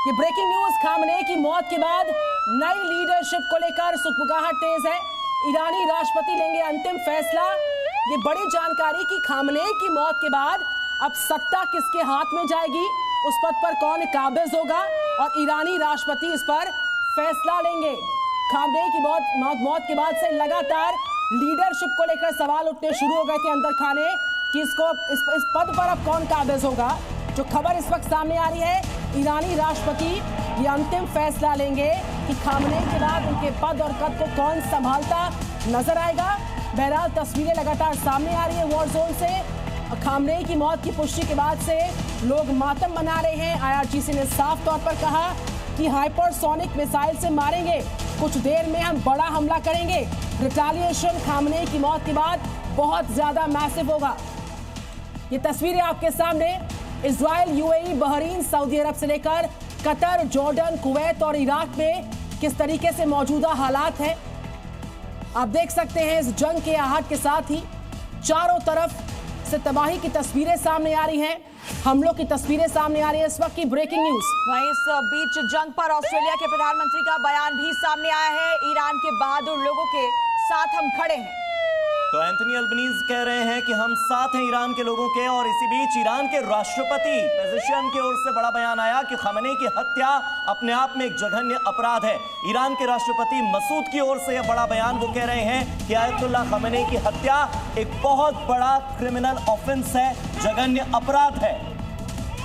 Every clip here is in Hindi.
ये ब्रेकिंग न्यूज, खामनेई की मौत के बाद नई लीडरशिप को लेकर सुगबुगाहट तेज है। ईरानी राष्ट्रपति लेंगे अंतिम फैसला। ये बड़ी जानकारी कि खामनेई की मौत के बाद अब सत्ता किसके हाथ में जाएगी, उस पद पर कौन काबिज होगा और ईरानी राष्ट्रपति इस पर फैसला लेंगे। खामनेई की मौत के बाद से लगातार लीडरशिप को लेकर सवाल उठने शुरू हो गए थे अंदर खाने कि इस पद पर अब कौन काबिज होगा। जो खबर इस वक्त सामने आ रही है, ईरानी राष्ट्रपति ये अंतिम फैसला लेंगे कि खामनेई के बाद उनके पद और कद को कौन संभालता नजर आएगा। बहरहाल तस्वीरें लगातार सामने आ रही है वॉर जोन से। खामनेई की मौत की पुष्टि के बाद से लोग मातम मना रहे हैं। आईआरजीसी ने साफ तौर पर कहा कि हाइपरसोनिक मिसाइल से मारेंगे, कुछ देर में हम बड़ा हमला करेंगे। रिटेलिएशन खामनेई की मौत के बाद बहुत ज्यादा मैसिव होगा। ये तस्वीरें आपके सामने इजराइल, यूएई, बहरीन, सऊदी अरब से लेकर कतर, जॉर्डन, कुवैत और इराक में किस तरीके से मौजूदा हालात हैं आप देख सकते हैं। इस जंग के आहट के साथ ही चारों तरफ से तबाही की तस्वीरें सामने आ रही हैं, हमलों की तस्वीरें सामने आ रही है। इस वक्त की ब्रेकिंग न्यूज। वहीं इस बीच जंग पर ऑस्ट्रेलिया के प्रधानमंत्री का बयान भी सामने आया है। ईरान के बहादुर लोगों के साथ हम खड़े हैं। तो एंथनी अल्बनीज कह रहे हैं कि हम साथ हैं ईरान के लोगों के। और इसी बीच ईरान के राष्ट्रपति पेज़ेश्कियान की ओर से बड़ा बयान आया कि खामनेई की हत्या अपने आप में एक जघन्य अपराध है। ईरान के राष्ट्रपति मसूद की ओर से यह बड़ा बयान, वो कह रहे हैं कि आयतुल्लाह खामनेई की हत्या एक बहुत बड़ा क्रिमिनल ऑफेंस है, जघन्य अपराध है।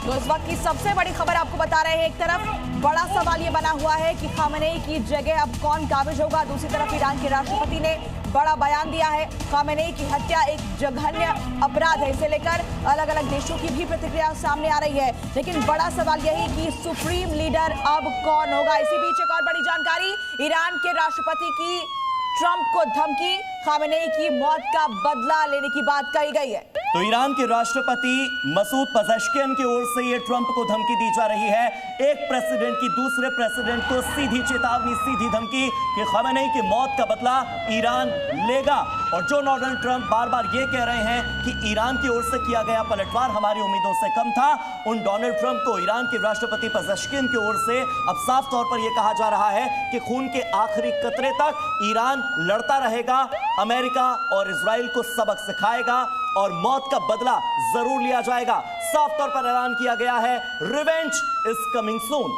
तो इस वक्त की सबसे बड़ी खबर आपको बता रहे हैं। एक तरफ बड़ा सवाल ये बना हुआ है कि खामनेई की जगह अब कौन काबिज होगा। दूसरी तरफ ईरान के राष्ट्रपति ने बड़ा बयान दिया है। खामनेई की हत्या एक जघन्य अपराध है। इसे लेकर अलग अलग देशों की भी प्रतिक्रिया सामने आ रही है। लेकिन बड़ा सवाल यही कि सुप्रीम लीडर अब कौन होगा। इसी बीच एक और बड़ी जानकारी, ईरान के राष्ट्रपति की ट्रंप को धमकी, खामनेई की मौत का बदला लेने की बात कही गई है। तो ईरान के राष्ट्रपति मसूद पेज़ेश्कियान की ओर से ये ट्रंप को धमकी दी जा रही है। एक प्रेसिडेंट की दूसरे प्रेसिडेंट को सीधी चेतावनी, सीधी धमकी कि खामनेई की मौत का बदला ईरान लेगा। और जो डोनाल्ड ट्रंप बार बार ये कह रहे हैं कि ईरान की ओर से किया गया पलटवार हमारी उम्मीदों से कम था, उन डोनाल्ड ट्रंप को ईरान के राष्ट्रपति पेज़ेश्कियान की ओर से अब साफ तौर पर यह कहा जा रहा है कि खून के आखिरी कतरे तक ईरान लड़ता रहेगा, अमेरिका और इजराइल को सबक सिखाएगा और मौत का बदला जरूर लिया जाएगा। साफ तौर पर ऐलान किया गया है, रिवेंज इज कमिंग सून।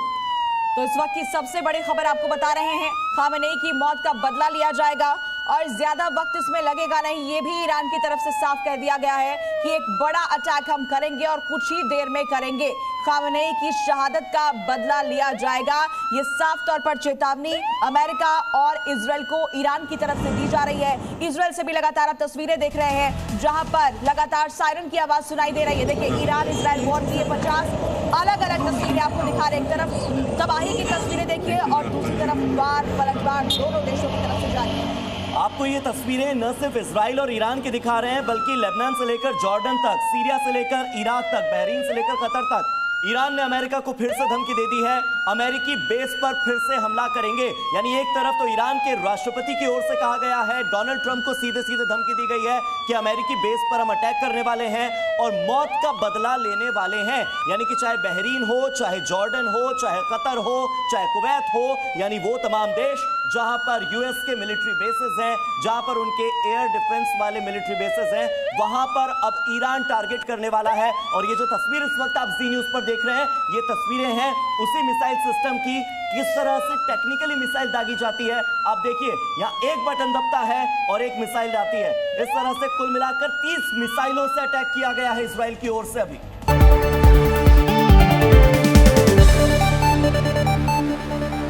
तो इस वक्त की सबसे बड़ी खबर आपको बता रहे हैं, खामनेई की मौत का बदला लिया जाएगा और ज्यादा वक्त इसमें लगेगा नहीं। ये भी ईरान की तरफ से साफ कह दिया गया है कि एक बड़ा अटैक हम करेंगे और कुछ ही देर में करेंगे। खामनेई की शहादत का बदला लिया जाएगा। ये साफ तौर पर चेतावनी अमेरिका और इजराइल को ईरान की तरफ से दी जा रही है। इजराइल से भी लगातार आप तस्वीरें देख रहे हैं जहां पर लगातार सायरन की आवाज सुनाई दे रही है। देखिए, ईरान इजराइल वॉर की 50 अलग अलग तस्वीरें आपको दिखा रहे हैं। एक तरफ तबाही की तस्वीरें देखिए और दूसरी तरफ वार पलटवार दोनों देशों की तरफ से जारी है। आपको ये तस्वीरें न सिर्फ इजराइल और ईरान की दिखा रहे हैं, बल्कि लेबनान से लेकर जॉर्डन तक, सीरिया से लेकर इराक तक, बहरीन से लेकर कतर तक ईरान ने अमेरिका को फिर से धमकी दे दी है। अमेरिकी बेस पर फिर से हमला करेंगे। यानी एक तरफ तो ईरान के राष्ट्रपति की ओर से कहा गया है, डोनाल्ड ट्रंप को सीधे सीधे धमकी दी गई है कि अमेरिकी बेस पर हम अटैक करने वाले हैं और मौत का बदला लेने वाले हैं। यानी कि चाहे बहरीन हो, चाहे जॉर्डन हो, चाहे कतर हो, चाहे कुवैत हो, यानी वो तमाम देश जहां पर यूएस के मिलिट्री बेसेस हैं, जहां पर उनके एयर डिफेंस वाले मिलिट्री बेसेस हैं, वहां पर अब ईरान टारगेट करने वाला है। और ये जो तस्वीर इस वक्त आप जी न्यूज पर देख रहे हैं, ये तस्वीरें हैं उसी मिसाइल सिस्टम की, किस तरह से टेक्निकली मिसाइल दागी जाती है। आप देखिए, यहाँ एक बटन दबता है और एक मिसाइल आती है। इस तरह से कुल मिलाकर 30 मिसाइलों से अटैक किया गया है इजराइल की ओर से अभी।